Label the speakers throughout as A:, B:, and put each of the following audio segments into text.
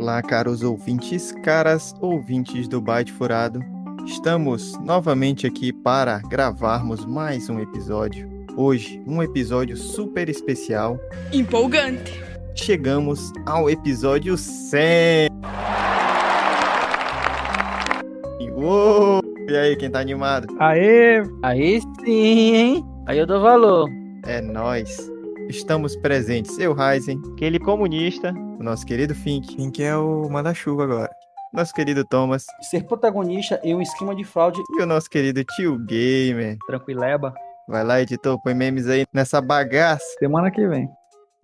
A: Olá, caros ouvintes, caras ouvintes do Byte Furado. Estamos novamente aqui para gravarmos mais um episódio. Hoje, um episódio super especial.
B: Empolgante.
A: Chegamos ao episódio 100. Uou! E aí, quem tá animado?
C: Aê sim, hein? Aí eu dou valor.
A: É nóis. Estamos presentes, eu, Ryzen, aquele comunista, o nosso querido Fink, que é o manda-chuva agora, nosso querido Thomas,
D: ser protagonista em um esquema de fraude,
A: e o nosso querido Tio Gamer.
C: Tranquileba.
A: Vai lá, editor, põe memes aí nessa bagaça.
C: Semana que vem.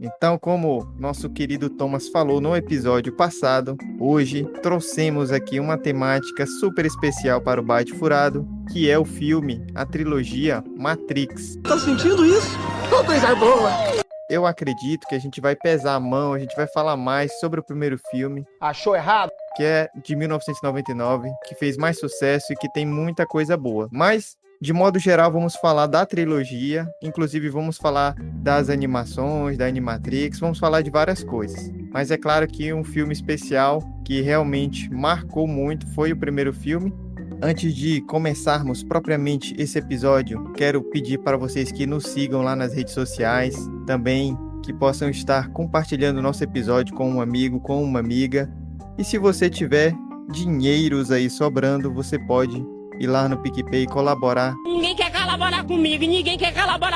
A: Então, como nosso querido Thomas falou no episódio passado, hoje trouxemos aqui uma temática super especial para o Byte Furado, que é o filme, a trilogia Matrix.
E: Tá sentindo isso? Ô, coisa boa!
A: Eu acredito que a gente vai pesar a mão, a gente vai falar mais sobre o primeiro filme.
E: Achou errado?
A: Que é de 1999, que fez mais sucesso e que tem muita coisa boa. Mas, de modo geral, vamos falar da trilogia, inclusive vamos falar das animações, da Animatrix, vamos falar de várias coisas. Mas é claro que um filme especial que realmente marcou muito foi o primeiro filme. Antes de começarmos propriamente esse episódio, quero pedir para vocês que nos sigam lá nas redes sociais, também que possam estar compartilhando o nosso episódio com um amigo, com uma amiga. E se você tiver dinheiros aí sobrando, você pode ir lá no PicPay e colaborar.
B: Ninguém quer colaborar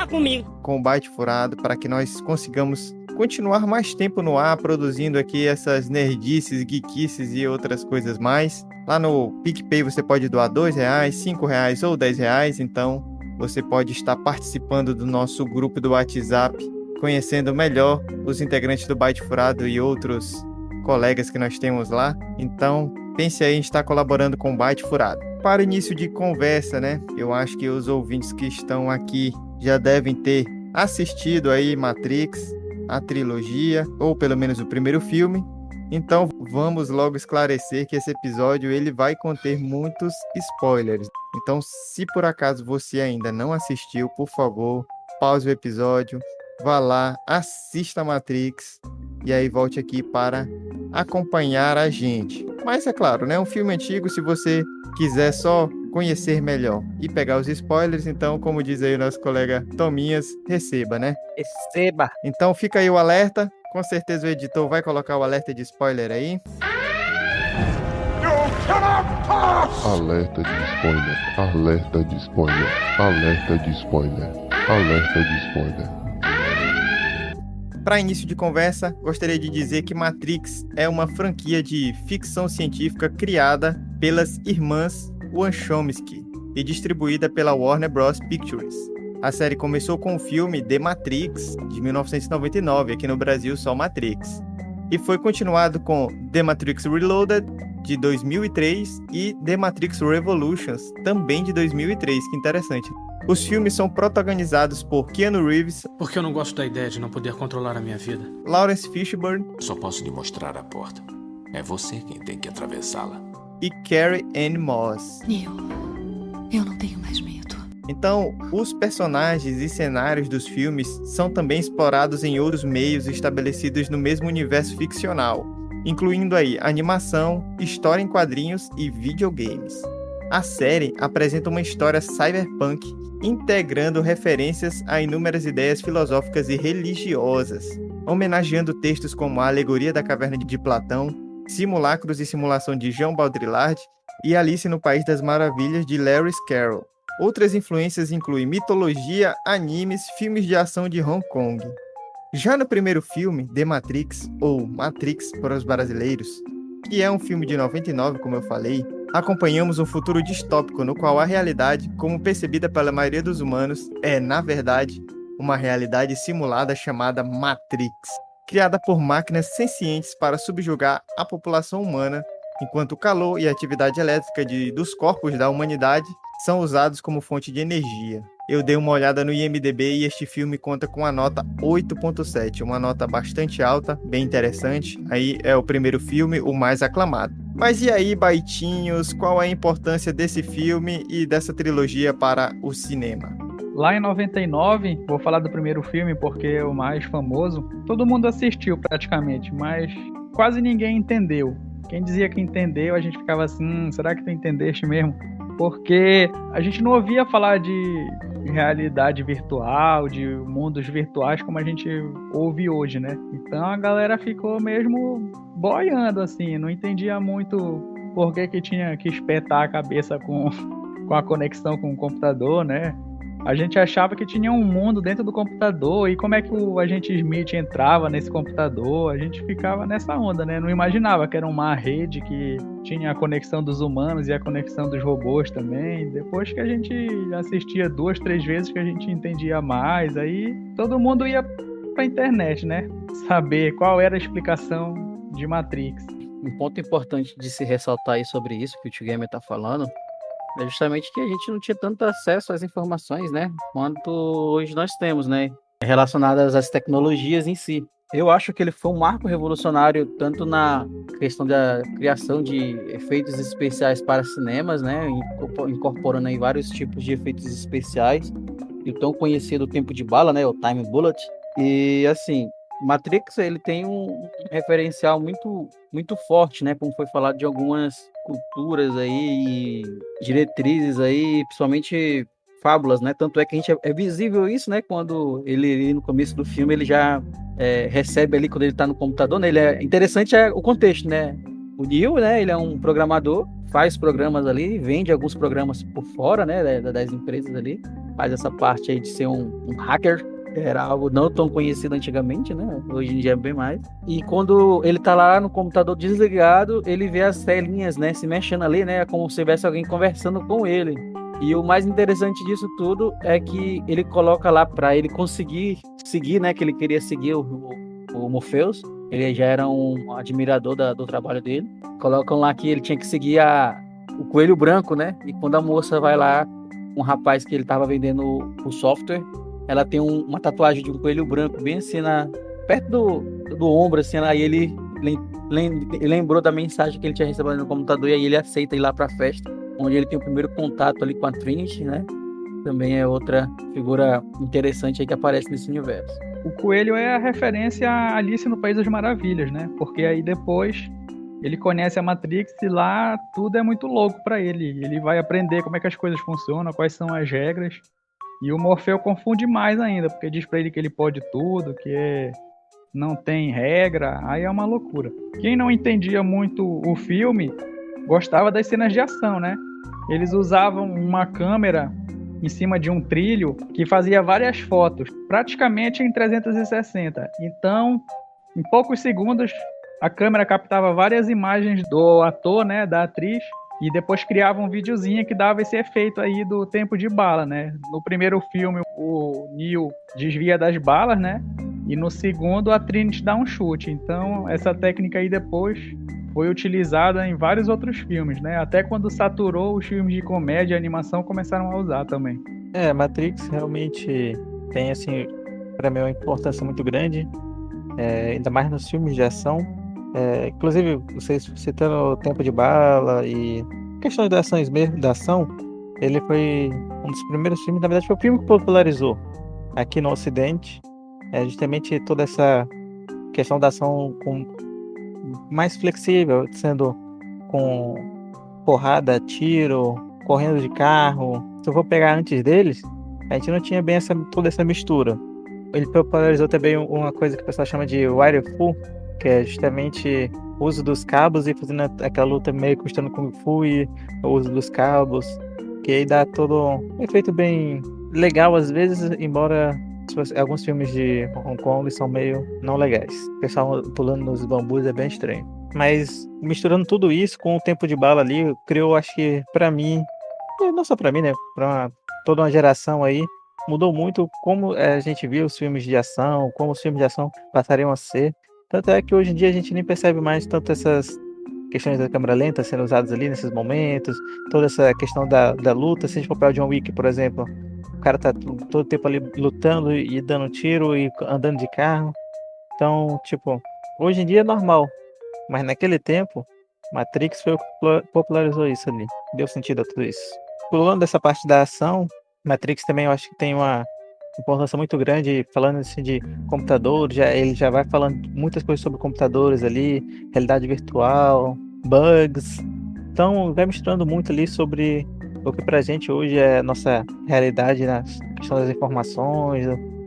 B: comigo.
A: Com o Byte Furado, para que nós consigamos continuar mais tempo no ar, produzindo aqui essas nerdices, geekices e outras coisas mais. Lá no PicPay você pode doar R$2, R$5 ou R$10, então você pode estar participando do nosso grupo do WhatsApp, conhecendo melhor os integrantes do Byte Furado e outros colegas que nós temos lá. Então, pense aí em estar colaborando com o Byte Furado. Para início de conversa, né? Eu acho que os ouvintes que estão aqui já devem ter assistido aí Matrix, a trilogia, ou pelo menos o primeiro filme. Então, vamos logo esclarecer que esse episódio ele vai conter muitos spoilers. Então, se por acaso você ainda não assistiu, por favor, pause o episódio, vá lá, assista Matrix e aí volte aqui para acompanhar a gente. Mas é claro, né? Um filme antigo, se você quiser só conhecer melhor e pegar os spoilers, então, como diz aí o nosso colega Tominhas, receba, né?
C: Receba.
A: Então fica aí o alerta, com certeza o editor vai colocar o alerta de spoiler aí.
F: Alerta de spoiler, alerta de spoiler, alerta de spoiler, alerta de spoiler.
A: Para início de conversa, gostaria de dizer que Matrix é uma franquia de ficção científica criada pelas irmãs Wachowski e distribuída pela Warner Bros. Pictures. A série começou com o filme The Matrix, de 1999, aqui no Brasil só Matrix, e foi continuado com The Matrix Reloaded, de 2003, e The Matrix Revolutions, também de 2003, que interessante. Os filmes são protagonizados por Keanu Reeves,
G: porque eu não gosto da ideia de não poder controlar a minha vida.
A: Lawrence Fishburne,
H: só posso lhe mostrar a porta. É você quem tem que atravessá-la.
A: E Carrie-Anne Moss.
I: Neo, eu não tenho mais medo.
A: Então, os personagens e cenários dos filmes são também explorados em outros meios estabelecidos no mesmo universo ficcional, incluindo aí animação, história em quadrinhos e videogames. A série apresenta uma história cyberpunk, integrando referências a inúmeras ideias filosóficas e religiosas, homenageando textos como A Alegoria da Caverna de Platão, Simulacros e Simulação de Jean Baudrillard e Alice no País das Maravilhas de Lewis Carroll. Outras influências incluem mitologia, animes, filmes de ação de Hong Kong. Já no primeiro filme, The Matrix, ou Matrix para os brasileiros, que é um filme de 99, como eu falei, acompanhamos um futuro distópico no qual a realidade, como percebida pela maioria dos humanos, é, na verdade, uma realidade simulada chamada Matrix, criada por máquinas sencientes para subjugar a população humana, enquanto o calor e a atividade elétrica dos corpos da humanidade são usados como fonte de energia. Eu dei uma olhada no IMDb e este filme conta com a nota 8.7, uma nota bastante alta, bem interessante. Aí é o primeiro filme, o mais aclamado. Mas e aí, baitinhos, qual a importância desse filme e dessa trilogia para o cinema?
C: Lá em 99, vou falar do primeiro filme porque é o mais famoso. Todo mundo assistiu praticamente, mas
J: quase ninguém entendeu. Quem dizia que entendeu, a gente ficava assim, será que tu entendeste mesmo? Porque a gente não ouvia falar de realidade virtual, de mundos virtuais como a gente ouve hoje, né? Então a galera ficou mesmo boiando, assim, não entendia muito por que tinha que espetar a cabeça com a conexão com o computador, né? A gente achava que tinha um mundo dentro do computador e como é que o agente Smith entrava nesse computador, a gente ficava nessa onda, né? Não imaginava que era uma rede que tinha a conexão dos humanos e a conexão dos robôs também. Depois que a gente assistia 2, 3 vezes que a gente entendia mais, aí todo mundo ia pra internet, né? Saber qual era a explicação de Matrix.
C: Um ponto importante de se ressaltar aí sobre isso que o Tio Gamer tá falando é justamente que a gente não tinha tanto acesso às informações, né, quanto hoje nós temos, né, relacionadas às tecnologias em si. Eu acho que ele foi um marco revolucionário tanto na questão da criação de efeitos especiais para cinemas, né, incorporando aí vários tipos de efeitos especiais, e o tão conhecido tempo de bala, né, o time bullet. E assim, Matrix, ele tem um referencial muito, muito forte, né? Como foi falado de algumas culturas aí, diretrizes aí, principalmente fábulas, né? Tanto é que a gente é visível isso, né? Quando ele no começo do filme, ele já recebe ali, quando ele tá no computador, né? Ele é interessante o contexto, né? O Neo, né? Ele é um programador, faz programas ali, vende alguns programas por fora, né? Das empresas ali, faz essa parte aí de ser um hacker. Era algo não tão conhecido antigamente, né? Hoje em dia é bem mais. E quando ele tá lá no computador desligado, ele vê as telinhas, né? Se mexendo ali, né? Como se tivesse alguém conversando com ele. E o mais interessante disso tudo é que ele coloca lá para ele conseguir seguir, né? Que ele queria seguir o Morpheus. Ele já era um admirador do trabalho dele. Colocam lá que ele tinha que seguir o coelho branco, né? E quando a moça vai lá, um rapaz que ele tava vendendo o software, ela tem uma tatuagem de um coelho branco bem assim, perto do ombro, assim, aí ele lembrou da mensagem que ele tinha recebido no computador, e aí ele aceita ir lá pra festa, onde ele tem o primeiro contato ali com a Trinity, né? Também é outra figura interessante aí que aparece nesse universo.
J: O coelho é a referência a Alice no País das Maravilhas, né? Porque aí depois ele conhece a Matrix e lá tudo é muito louco pra ele. Ele vai aprender como é que as coisas funcionam, quais são as regras. E o Morfeu confunde mais ainda, porque diz pra ele que ele pode tudo, que não tem regra, aí é uma loucura. Quem não entendia muito o filme, gostava das cenas de ação, né? Eles usavam uma câmera em cima de um trilho que fazia várias fotos, praticamente em 360. Então, em poucos segundos, a câmera captava várias imagens do ator, né, da atriz, e depois criava um videozinho que dava esse efeito aí do tempo de bala, né? No primeiro filme, o Neo desvia das balas, né? E no segundo, a Trinity dá um chute. Então, essa técnica aí depois foi utilizada em vários outros filmes, né? Até quando saturou os filmes de comédia e animação, começaram a usar também.
K: Matrix realmente tem, assim, para mim, uma importância muito grande, ainda mais nos filmes de ação. Inclusive, vocês citando o tempo de bala e questões das ações mesmo, da ação, ele foi um dos primeiros filmes, na verdade foi o filme que popularizou aqui no Ocidente, justamente toda essa questão da ação mais flexível, sendo com porrada, tiro, correndo de carro. Se eu for pegar antes deles, a gente não tinha bem toda essa mistura. Ele popularizou também uma coisa que o pessoal chama de wire fu, que é justamente o uso dos cabos e fazendo aquela luta meio custando Kung Fu e o uso dos cabos, que aí dá todo um efeito bem legal às vezes, embora alguns filmes de Hong Kong são meio não legais. O pessoal pulando nos bambus é bem estranho. Mas misturando tudo isso com o tempo de bala ali, criou, acho que pra mim, não só pra mim, né, pra toda uma geração aí, mudou muito como a gente via os filmes de ação, como os filmes de ação passariam a ser. Tanto é que hoje em dia a gente nem percebe mais tanto essas questões da câmera lenta sendo usadas ali nesses momentos, toda essa questão da luta, se a gente for pegar o John Wick, por exemplo, o cara tá todo o tempo ali lutando e dando tiro e andando de carro. Então, tipo, hoje em dia é normal, mas naquele tempo, Matrix foi o que popularizou isso ali, deu sentido a tudo isso. Pulando dessa parte da ação, Matrix também eu acho que tem uma importância muito grande, falando assim de computadores, ele já vai falando muitas coisas sobre computadores ali, realidade virtual, bugs. Então, vai misturando muito ali sobre o que pra gente hoje é a nossa realidade na questão das informações,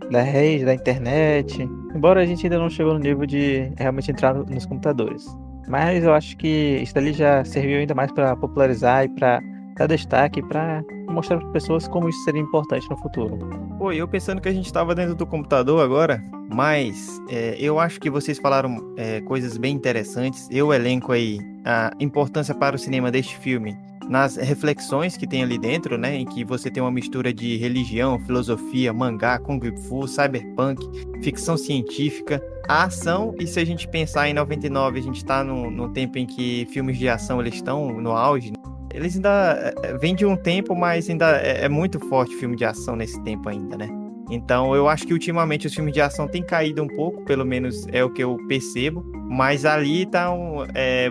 K: da rede, da internet. Embora a gente ainda não chegou no nível de realmente entrar nos computadores. Mas eu acho que isso dali já serviu ainda mais para popularizar e para dar destaque, para mostrar para as pessoas como isso seria importante no futuro.
A: Pô, eu pensando que a gente estava dentro do computador agora, mas eu acho que vocês falaram coisas bem interessantes. Eu elenco aí a importância para o cinema deste filme nas reflexões que tem ali dentro, né, em que você tem uma mistura de religião, filosofia, mangá, kung fu, cyberpunk, ficção científica, a ação. E se a gente pensar em 99, a gente está num tempo em que filmes de ação eles estão no auge, né? Eles ainda vêm de um tempo, mas ainda é muito forte o filme de ação nesse tempo ainda, né? Então eu acho que ultimamente os filmes de ação têm caído um pouco, pelo menos é o que eu percebo, mas ali tá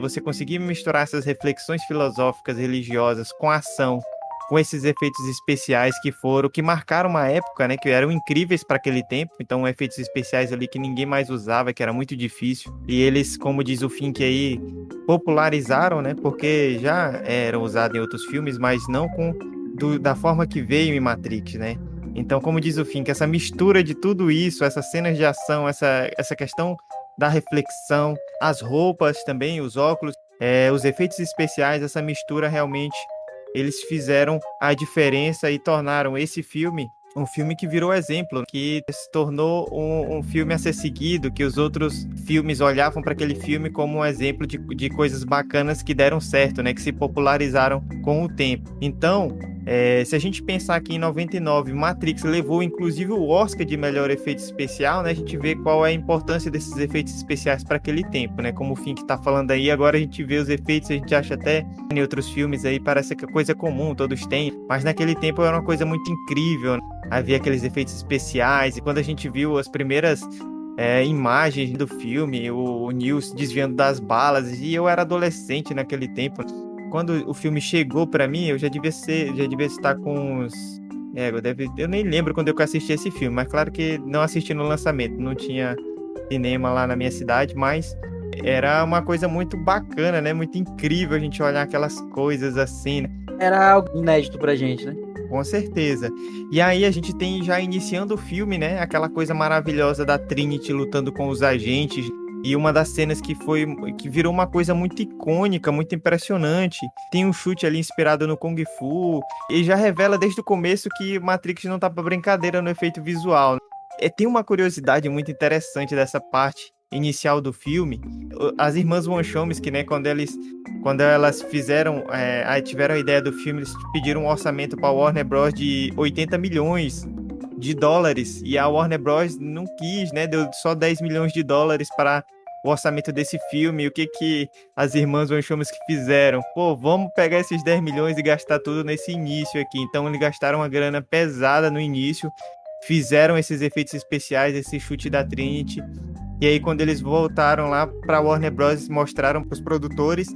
A: você conseguir misturar essas reflexões filosóficas, religiosas com ação, com esses efeitos especiais que marcaram uma época, né, que eram incríveis para aquele tempo. Então efeitos especiais ali que ninguém mais usava, que era muito difícil, e eles, como diz o Fink aí, popularizaram, né, porque já eram usados em outros filmes, mas não da forma que veio em Matrix, né? Então, como diz o Fink, essa mistura de tudo isso, essas cenas de ação, essa questão da reflexão, as roupas também, os óculos, os efeitos especiais, essa mistura realmente, eles fizeram a diferença e tornaram esse filme um filme que virou exemplo, que se tornou um filme a ser seguido, que os outros filmes olhavam para aquele filme como um exemplo de coisas bacanas que deram certo, né, que se popularizaram com o tempo. Então, se a gente pensar que em 99 Matrix levou inclusive o Oscar de melhor efeito especial, né, a gente vê qual é a importância desses efeitos especiais para aquele tempo, né, como o Fink está falando aí. Agora a gente vê os efeitos, a gente acha até em outros filmes aí, parece que é coisa comum, todos têm, mas naquele tempo era uma coisa muito incrível, né? Havia aqueles efeitos especiais, e quando a gente viu as primeiras imagens do filme, o Neo se desviando das balas, e eu era adolescente naquele tempo. Quando o filme chegou pra mim, eu já devia estar com uns... eu nem lembro quando eu assisti esse filme, mas claro que não assisti no lançamento, não tinha cinema lá na minha cidade, mas era uma coisa muito bacana, né? Muito incrível a gente olhar aquelas coisas assim, né?
C: Era algo inédito pra gente, né?
A: Com certeza. E aí a gente tem, já iniciando o filme, né, aquela coisa maravilhosa da Trinity lutando com os agentes, e uma das cenas que virou uma coisa muito icônica, muito impressionante. Tem um chute ali inspirado no Kung Fu, e já revela desde o começo que Matrix não tá pra brincadeira no efeito visual, né? Tem uma curiosidade muito interessante dessa parte inicial do filme. As irmãs Wachowski, né, quando elas tiveram a ideia do filme, eles pediram um orçamento para a Warner Bros. De 80 milhões de dólares, e a Warner Bros. Não quis, né, deu só 10 milhões de dólares para o orçamento desse filme. E o que as irmãs Wachowski fizeram? Pô, vamos pegar esses 10 milhões e gastar tudo nesse início aqui. Então eles gastaram uma grana pesada no início, fizeram esses efeitos especiais, esse chute da Trinity. E aí, quando eles voltaram lá para Warner Bros., mostraram para os produtores,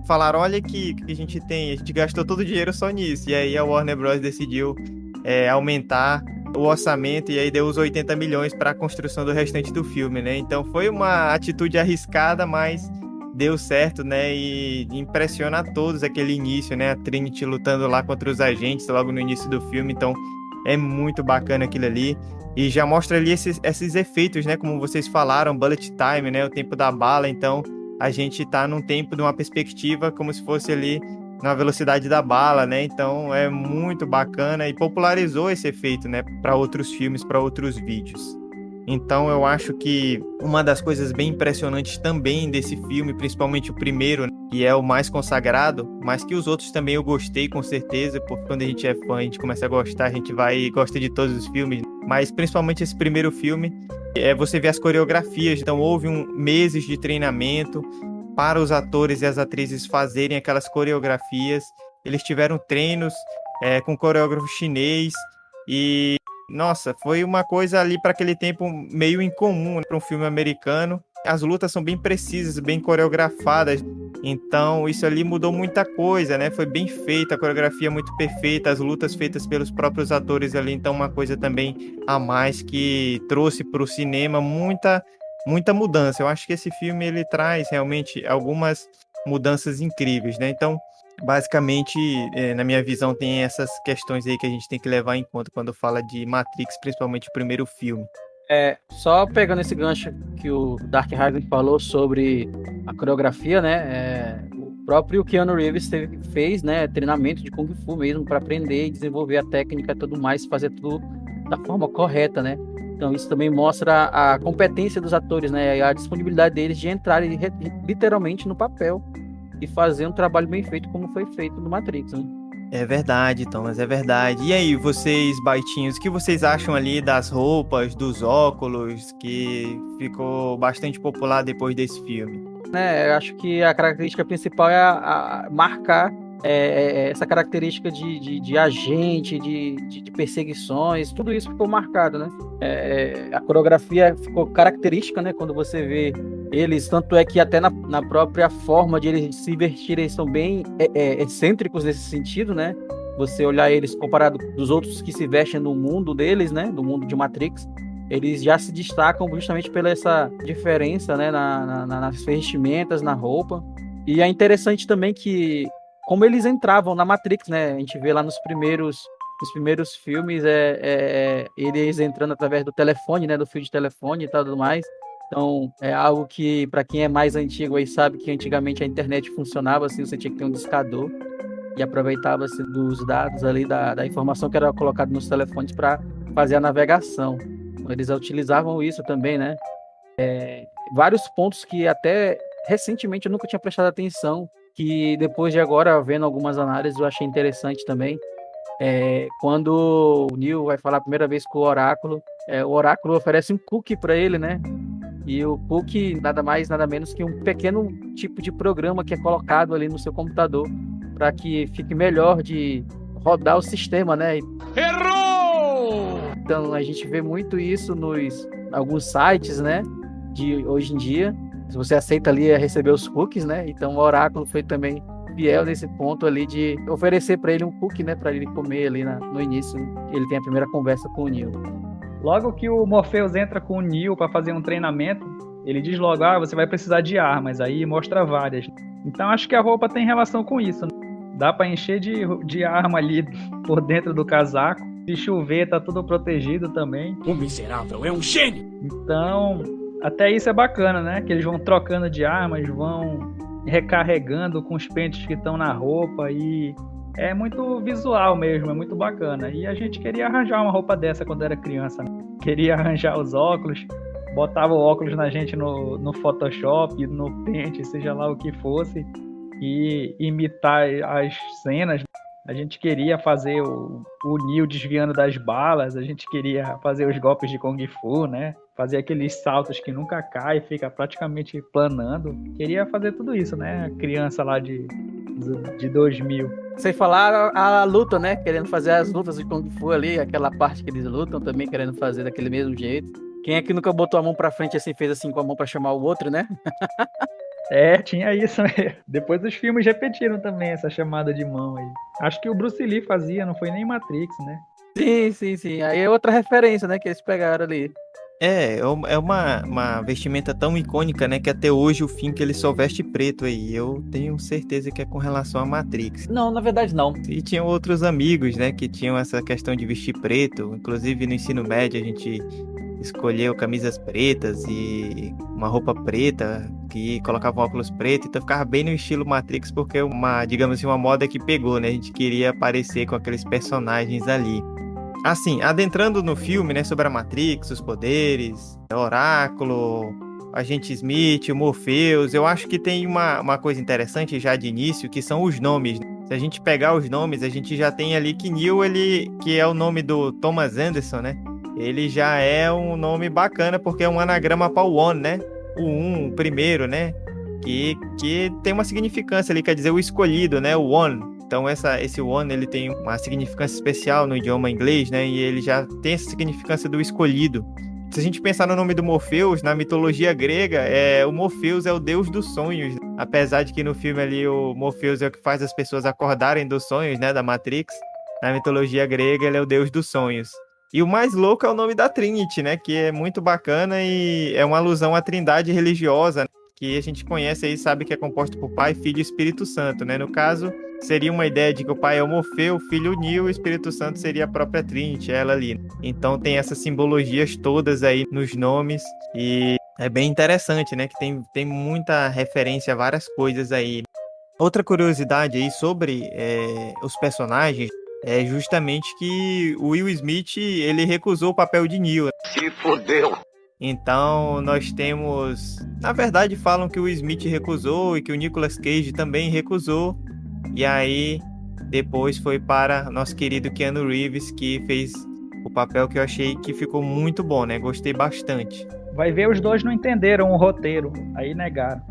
A: falaram: olha aqui o que a gente tem, a gente gastou todo o dinheiro só nisso. E aí a Warner Bros. Decidiu aumentar o orçamento, e aí deu os 80 milhões para a construção do restante do filme, né? Então foi uma atitude arriscada, mas deu certo, né? E impressiona a todos aquele início, né? A Trinity lutando lá contra os agentes logo no início do filme. Então é muito bacana aquilo ali. E já mostra ali esses efeitos, né? Como vocês falaram, bullet time, né? O tempo da bala. Então, a gente tá num tempo, numa perspectiva, como se fosse ali na velocidade da bala, né? Então, é muito bacana e popularizou esse efeito, né? Para outros filmes, para outros vídeos. Então, eu acho que uma das coisas bem impressionantes também desse filme, principalmente o primeiro, né, que é o mais consagrado, mas que os outros também eu gostei, com certeza, porque quando a gente é fã, a gente começa a gostar, a gente vai e gosta de todos os filmes, mas principalmente esse primeiro filme, você vê as coreografias. Então, houve meses de treinamento para os atores e as atrizes fazerem aquelas coreografias. Eles tiveram treinos com coreógrafo chinês, e nossa, foi uma coisa ali para aquele tempo meio incomum, né, para um filme americano. As lutas são bem precisas, bem coreografadas. Então, isso ali mudou muita coisa, né? Foi bem feita, a coreografia muito perfeita, as lutas feitas pelos próprios atores ali. Então, uma coisa também a mais que trouxe para o cinema muita mudança. Eu acho que esse filme, ele traz realmente algumas mudanças incríveis, né? Então, basicamente, na mina visão, tem essas questões aí que a gente tem que levar em conta quando fala de Matrix, principalmente o primeiro filme.
C: Só pegando esse gancho que o Dark Rising falou sobre a coreografia, né? O próprio Keanu Reeves fez, né, treinamento de Kung Fu mesmo para aprender e desenvolver a técnica e tudo mais, fazer tudo da forma correta, né? Então isso também mostra a competência dos atores, né? E a disponibilidade deles de entrarem literalmente no papel e fazer um trabalho bem feito como foi feito no Matrix, né?
A: É verdade, Thomas, é verdade. E aí, vocês, baitinhos, o que vocês acham ali das roupas, dos óculos, que ficou bastante popular depois desse filme?
C: Eu acho que a característica principal é marcar essa característica de agente, de perseguições, tudo isso ficou marcado, né? A coreografia ficou característica, né? Quando você vê eles, tanto é que até na própria forma de eles se vestirem, eles são bem excêntricos nesse sentido, né? Você olhar eles comparado dos outros que se vestem no mundo deles, né? Do mundo de Matrix, eles já se destacam justamente pela essa diferença, né? Nas vestimentas, na roupa. E é interessante também que como eles entravam na Matrix, né? A gente vê lá nos primeiros filmes, eles entrando através do telefone, né? Do fio de telefone e tudo mais. Então, é algo que, para quem é mais antigo aí, sabe que antigamente a internet funcionava assim, você tinha que ter um discador e aproveitava-se dos dados ali, da informação que era colocada nos telefones para fazer a navegação. Então, eles utilizavam isso também, né? Vários pontos que até recentemente eu nunca tinha prestado atenção, que depois de agora, vendo algumas análises, eu achei interessante também. Quando o Neo vai falar a primeira vez com o Oráculo oferece um cookie para ele, né? E o cookie nada mais, nada menos que um pequeno tipo de programa que é colocado ali no seu computador para que fique melhor de rodar o sistema, né? Errou! Então a gente vê muito isso nos alguns sites, né? De hoje em dia. Se você aceita ali receber os cookies, né? Então o Oráculo foi também fiel nesse ponto ali de oferecer para ele um cookie, né? Para ele comer ali no início. Ele tem a primeira conversa com o Neo.
J: Logo que o Morpheus entra com o Neo para fazer um treinamento, ele diz logo, você vai precisar de armas, aí mostra várias. Então acho que a roupa tem relação com isso, né? Dá para encher de arma ali por dentro do casaco. Se chover, tá tudo protegido também.
B: O miserável é um gênio!
J: Então, até isso é bacana, né? Que eles vão trocando de armas, vão recarregando com os pentes que estão na roupa e é muito visual mesmo, é muito bacana. E a gente queria arranjar uma roupa dessa quando era criança, né? Queria arranjar os óculos, botava o óculos na gente no Photoshop, no Paint, seja lá o que fosse, e imitar as cenas. A gente queria fazer o Neo desviando das balas, a gente queria fazer os golpes de Kung Fu, né? Fazer aqueles saltos que nunca cai, fica praticamente planando. Queria fazer tudo isso, né? A criança lá de 2000.
C: Sem falar a luta, né? Querendo fazer as lutas de Kung Fu ali, aquela parte que eles lutam também, querendo fazer daquele mesmo jeito. Quem é que nunca botou a mão pra frente assim, fez assim com a mão pra chamar o outro, né?
J: Tinha isso mesmo. Depois os filmes repetiram também essa chamada de mão aí. Acho que o Bruce Lee fazia, não foi nem Matrix, né?
C: Sim. Aí é outra referência, né, que eles pegaram ali.
A: É uma vestimenta tão icônica, né, que até hoje o Finn que ele só veste preto aí. Eu tenho certeza que é com relação a Matrix.
D: Não, na verdade não.
A: E tinham outros amigos, né, que tinham essa questão de vestir preto. Inclusive no ensino médio a gente escolheu camisas pretas e uma roupa preta, que colocava um óculos preto, então ficava bem no estilo Matrix, porque digamos assim, uma moda que pegou, né? A gente queria aparecer com aqueles personagens ali. Assim, adentrando no filme, né, sobre a Matrix, os poderes, o Oráculo, o Agente Smith, o Morpheus, eu acho que tem uma coisa interessante já de início, que são os nomes. Se a gente pegar os nomes, a gente já tem ali que Neo, que é o nome do Thomas Anderson, né? Ele já é um nome bacana, porque é um anagrama para o One, né? O primeiro, né? Que tem uma significância ali, quer dizer o escolhido, né? O One. Então esse One, ele tem uma significância especial no idioma inglês, né? E ele já tem essa significância do escolhido. Se a gente pensar no nome do Morpheus, na mitologia grega, o Morpheus é o deus dos sonhos. Apesar de que no filme ali o Morpheus é o que faz as pessoas acordarem dos sonhos, né, da Matrix. Na mitologia grega ele é o deus dos sonhos. E o mais louco é o nome da Trinity, né, que é muito bacana e é uma alusão à trindade religiosa, que a gente conhece aí, sabe que é composto por Pai, Filho e Espírito Santo, né? No caso, seria uma ideia de que o Pai é o Morfeu, o Filho o Neo e o Espírito Santo seria a própria Trinity, ela ali. Então tem essas simbologias todas aí nos nomes e é bem interessante, né? Que tem muita referência a várias coisas aí. Outra curiosidade aí sobre os personagens é justamente que o Will Smith, ele recusou o papel de Neo.
E: Se fodeu!
A: Então, nós temos... Na verdade, falam que o Smith recusou e que o Nicolas Cage também recusou. E aí, depois foi para nosso querido Keanu Reeves, que fez o papel que eu achei que ficou muito bom, né? Gostei bastante.
J: Vai ver, os dois não entenderam o roteiro, aí negaram.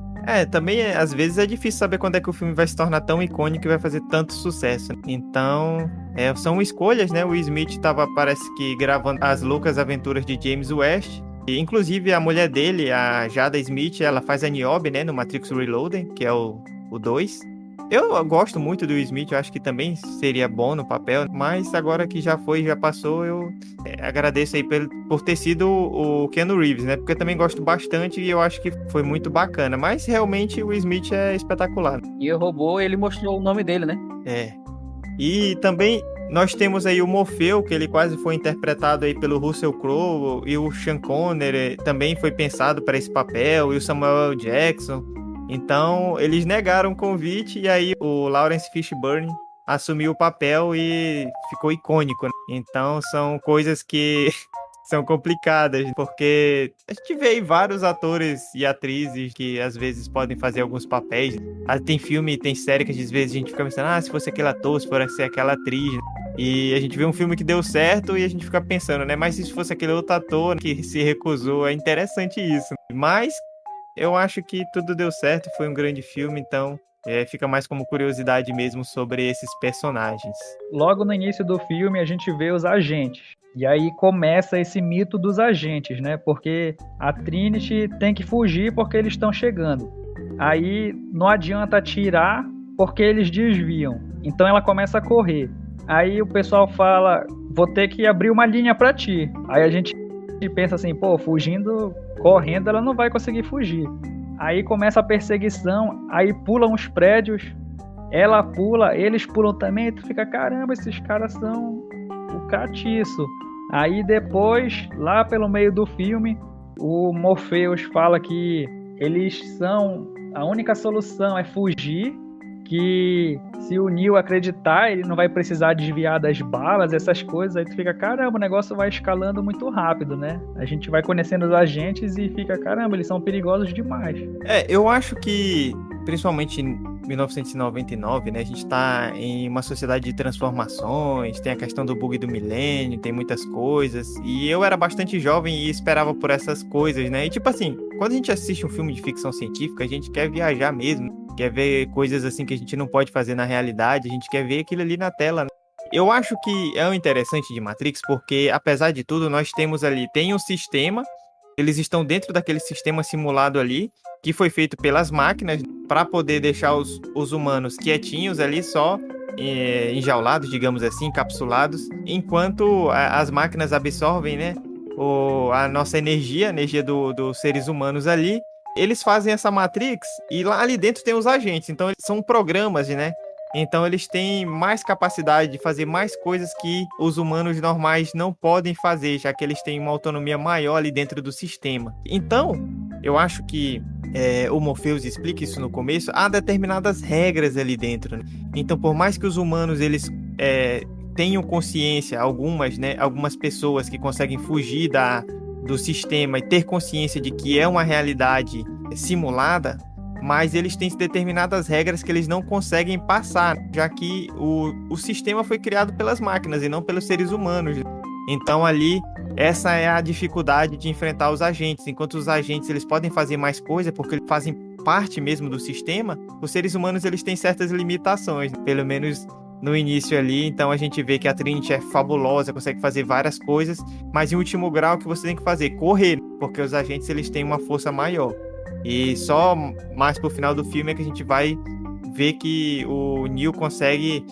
A: Também, às vezes, é difícil saber quando é que o filme vai se tornar tão icônico e vai fazer tanto sucesso. Então, são escolhas, né? O Smith estava, parece que, gravando As Loucas Aventuras de James West. E, inclusive, a mulher dele, a Jada Smith, ela faz a Niobe, né, no Matrix Reloaded, que é o 2. Eu gosto muito do Smith, eu acho que também seria bom no papel, mas agora que já passou, eu agradeço aí por ter sido o Keanu Reeves, né, porque eu também gosto bastante e eu acho que foi muito bacana, mas realmente o Smith é espetacular.
C: E o robô, ele mostrou o nome dele, né?
A: E também... Nós temos aí o Morfeu, que ele quase foi interpretado aí pelo Russell Crowe, e o Sean Connery também foi pensado para esse papel, e o Samuel L. Jackson. Então, eles negaram o convite, e aí o Lawrence Fishburne assumiu o papel e ficou icônico, né? Então, são coisas que são complicadas, porque a gente vê aí vários atores e atrizes que às vezes podem fazer alguns papéis. Tem filme e tem série que às vezes a gente fica pensando, se fosse aquele ator, se fosse aquela atriz. E a gente vê um filme que deu certo e a gente fica pensando, né? Mas se fosse aquele outro ator que se recusou, é interessante isso. Mas eu acho que tudo deu certo, foi um grande filme, então fica mais como curiosidade mesmo sobre esses personagens.
J: Logo no início do filme a gente vê os agentes. E aí começa esse mito dos agentes, né? Porque a Trinity tem que fugir porque eles estão chegando. Aí não adianta atirar porque eles desviam. Então ela começa a correr. Aí o pessoal fala, vou ter que abrir uma linha pra ti. Aí a gente pensa assim, correndo ela não vai conseguir fugir. Aí começa a perseguição, aí pulam os prédios, ela pula, eles pulam também, tu fica, caramba, esses caras são o catiço. Aí depois, lá pelo meio do filme, o Morpheus fala que eles são, a única solução é fugir, que se o Neo acreditar, ele não vai precisar desviar das balas, essas coisas, aí tu fica, caramba, o negócio vai escalando muito rápido, né? A gente vai conhecendo os agentes e fica, caramba, eles são perigosos demais.
A: Eu acho que, principalmente em 1999, né, a gente tá em uma sociedade de transformações, tem a questão do bug do milênio, tem muitas coisas, e eu era bastante jovem e esperava por essas coisas, né? E tipo assim, quando a gente assiste um filme de ficção científica, a gente quer viajar mesmo, quer ver coisas assim que a gente não pode fazer na realidade, a gente quer ver aquilo ali na tela, né? Eu acho que é o interessante de Matrix, porque apesar de tudo, nós temos ali, tem um sistema, eles estão dentro daquele sistema simulado ali, que foi feito pelas máquinas, para poder deixar os humanos quietinhos ali, só enjaulados, digamos assim, encapsulados, enquanto as máquinas absorvem, né, a nossa energia, a energia dos seres humanos ali. Eles fazem essa Matrix e lá ali dentro tem os agentes, então eles são programas, né? Então eles têm mais capacidade de fazer mais coisas que os humanos normais não podem fazer, já que eles têm uma autonomia maior ali dentro do sistema. Então, eu acho que o Morpheus explica isso no começo, há determinadas regras ali dentro, né? Então, por mais que os humanos eles tenham consciência, algumas pessoas que conseguem fugir do sistema e ter consciência de que é uma realidade simulada, mas eles têm determinadas regras que eles não conseguem passar, já que o sistema foi criado pelas máquinas e não pelos seres humanos. Então ali, essa é a dificuldade de enfrentar os agentes. Enquanto os agentes eles podem fazer mais coisa porque eles fazem parte mesmo do sistema, os seres humanos eles têm certas limitações. Pelo menos no início ali, então a gente vê que a Trinity é fabulosa, consegue fazer várias coisas, mas em último grau o que você tem que fazer? Correr, porque os agentes eles têm uma força maior. E só mais pro final do filme é que a gente vai ver que o Neo consegue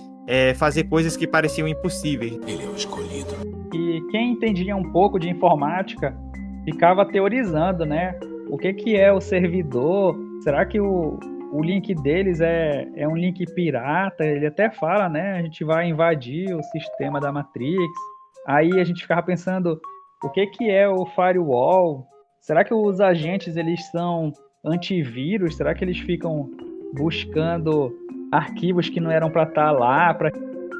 A: fazer coisas que pareciam impossíveis.
H: Ele é o escolhido.
J: E quem entendia um pouco de informática ficava teorizando, né? O que é o servidor? Será que o link deles é um link pirata? Ele até fala, né? A gente vai invadir o sistema da Matrix. Aí a gente ficava pensando, o que é o firewall? Será que os agentes eles são antivírus? Será que eles ficam buscando arquivos que não eram para estar lá, para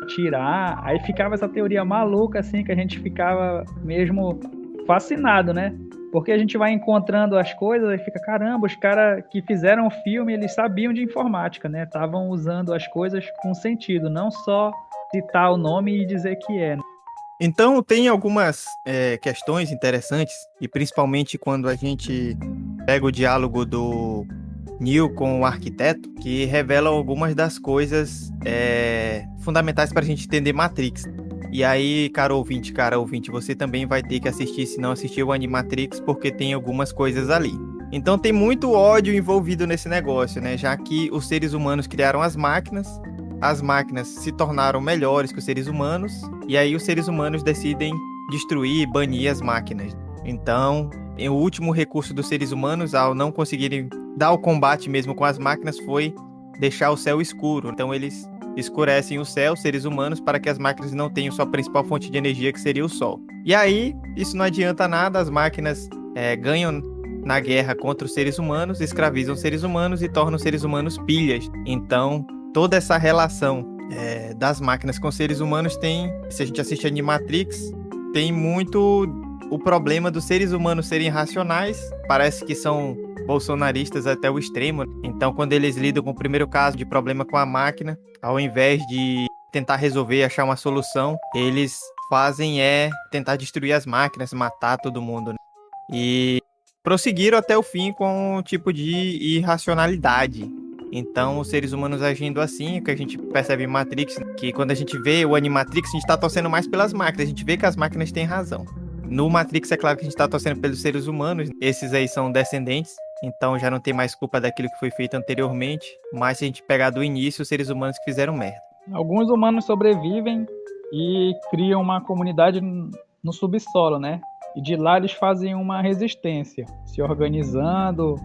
J: tirar? Aí ficava essa teoria maluca, assim, que a gente ficava mesmo fascinado, né? Porque a gente vai encontrando as coisas e fica, caramba, os caras que fizeram o filme, eles sabiam de informática, né? Estavam usando as coisas com sentido, não só citar o nome e dizer que é.
A: Então, tem algumas questões interessantes, e principalmente quando a gente pega o diálogo do Neo com o arquiteto, que revela algumas das coisas fundamentais para a gente entender Matrix. E aí, cara ouvinte, você também vai ter que assistir, se não assistiu o Animatrix, porque tem algumas coisas ali. Então tem muito ódio envolvido nesse negócio, né? Já que os seres humanos criaram as máquinas se tornaram melhores que os seres humanos, e aí os seres humanos decidem destruir e banir as máquinas. Então, o último recurso dos seres humanos, ao não conseguirem dar o combate mesmo com as máquinas, foi deixar o céu escuro. Então eles escurecem o céu, seres humanos, para que as máquinas não tenham sua principal fonte de energia, que seria o sol. E aí, isso não adianta nada, as máquinas ganham na guerra contra os seres humanos, escravizam os seres humanos e tornam os seres humanos pilhas. Então, toda essa relação das máquinas com os seres humanos tem, se a gente assiste Animatrix, tem muito o problema dos seres humanos serem racionais, parece que são bolsonaristas até o extremo. Então, quando eles lidam com o primeiro caso de problema com a máquina, ao invés de tentar resolver, achar uma solução, eles fazem tentar destruir as máquinas, matar todo mundo, né? E prosseguiram até o fim com um tipo de irracionalidade. Então, os seres humanos agindo assim, que a gente percebe em Matrix, que quando a gente vê o Animatrix, a gente tá torcendo mais pelas máquinas, a gente vê que as máquinas têm razão. No Matrix, é claro que a gente tá torcendo pelos seres humanos, esses aí são descendentes, então já não tem mais culpa daquilo que foi feito anteriormente, mas se a gente pegar do início, os seres humanos que fizeram merda.
J: Alguns humanos sobrevivem e criam uma comunidade no subsolo, né? E de lá eles fazem uma resistência, se organizando,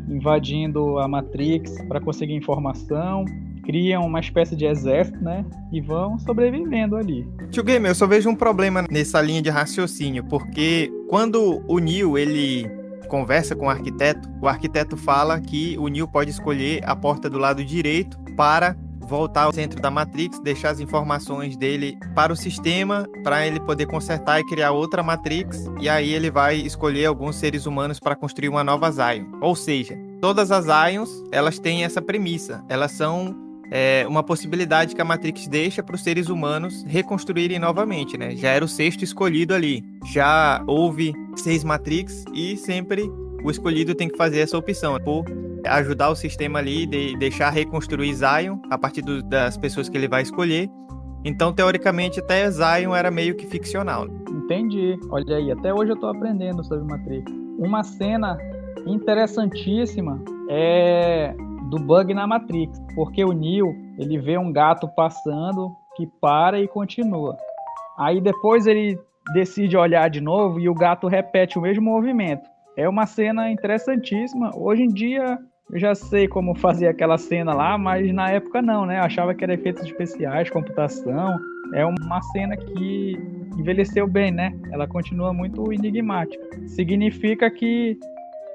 J: invadindo a Matrix para conseguir informação, criam uma espécie de exército, né? E vão sobrevivendo ali.
A: Tio Gamer, eu só vejo um problema nessa linha de raciocínio, porque quando o Neo, ele conversa com o arquiteto fala que o Neo pode escolher a porta do lado direito para voltar ao centro da Matrix, deixar as informações dele para o sistema, para ele poder consertar e criar outra Matrix, e aí ele vai escolher alguns seres humanos para construir uma nova Zion. Ou seja, todas as Zions, elas têm essa premissa, elas são uma possibilidade que a Matrix deixa para os seres humanos reconstruírem novamente, né? Já era o sexto escolhido ali, já houve 6 Matrix e sempre o escolhido tem que fazer essa opção, por ajudar o sistema ali, deixar reconstruir Zion a partir das pessoas que ele vai escolher. Então, teoricamente, até Zion era meio que ficcional.
J: Entendi. Olha aí, até hoje eu tô aprendendo sobre Matrix. Uma cena interessantíssima é do bug na Matrix, porque o Neo, ele vê um gato passando que para e continua. Aí depois ele decide olhar de novo e o gato repete o mesmo movimento. É uma cena interessantíssima. Hoje em dia eu já sei como fazer aquela cena lá, mas na época não, né? Eu achava que era efeitos especiais, computação. É uma cena que envelheceu bem, né? Ela continua muito enigmática. Significa que,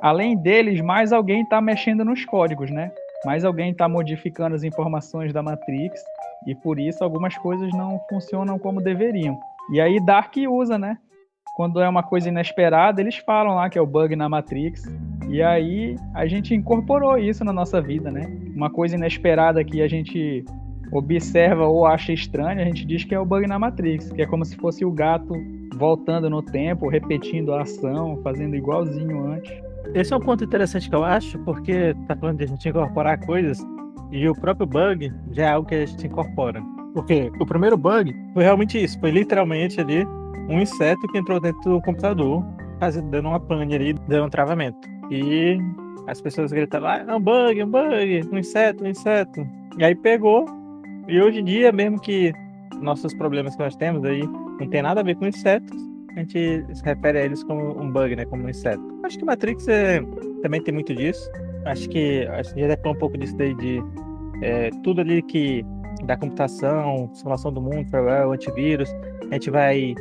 J: além deles, mais alguém está mexendo nos códigos, né? Mais alguém está modificando as informações da Matrix e por isso algumas coisas não funcionam como deveriam. E aí Dark usa, né? Quando é uma coisa inesperada, eles falam lá que é o bug na Matrix. E aí a gente incorporou isso na nossa vida, né? Uma coisa inesperada que a gente observa ou acha estranha, a gente diz que é o bug na Matrix, que é como se fosse o gato voltando no tempo, repetindo a ação, fazendo igualzinho antes.
K: Esse é um ponto interessante que eu acho, porque tá falando de a gente incorporar coisas, e o próprio bug já é algo que a gente incorpora. Porque o primeiro bug foi realmente isso. Foi literalmente ali um inseto que entrou dentro do computador, dando uma pane ali, dando um travamento. E as pessoas gritaram, é um bug, um inseto, um inseto. E aí pegou. E hoje em dia, mesmo que nossos problemas que nós temos aí não tem nada a ver com insetos, a gente se refere a eles como um bug, né? Como um inseto. Acho que Matrix também tem muito disso. Acho que a gente já falou um pouco disso daí de tudo ali que da computação, simulação do mundo, firewall, antivírus. A gente vai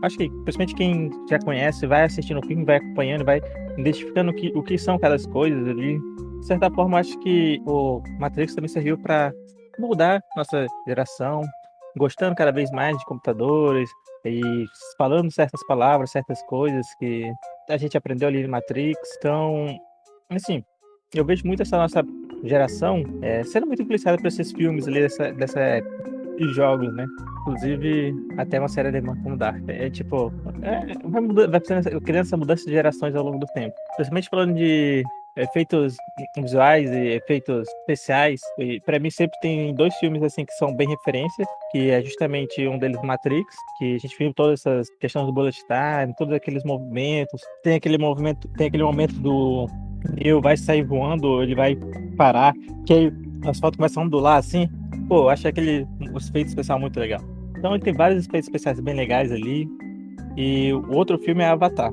K: acho que principalmente quem já conhece vai assistindo o filme, vai acompanhando, vai identificando o que são aquelas coisas ali. De certa forma, acho que o Matrix também serviu para mudar nossa geração, gostando cada vez mais de computadores e falando certas palavras, certas coisas que a gente aprendeu ali no Matrix. Então, assim, eu vejo muito essa nossa geração sendo muito influenciada por esses filmes ali dessa época e jogos, né? Inclusive, até uma série alemã como Dark. Vai criando essa mudança de gerações ao longo do tempo. Principalmente falando de efeitos visuais e efeitos especiais. E para mim sempre tem 2 filmes assim que são bem referência, que é justamente um deles Matrix, que a gente viu todas essas questões do bullet time, todos aqueles movimentos. Tem aquele momento do Neo vai sair voando, ele vai parar, que aí as fotos começam a ondular assim. Pô, eu acho os efeitos especiais muito legal. Então ele tem vários efeitos especiais bem legais ali. E o outro filme é Avatar.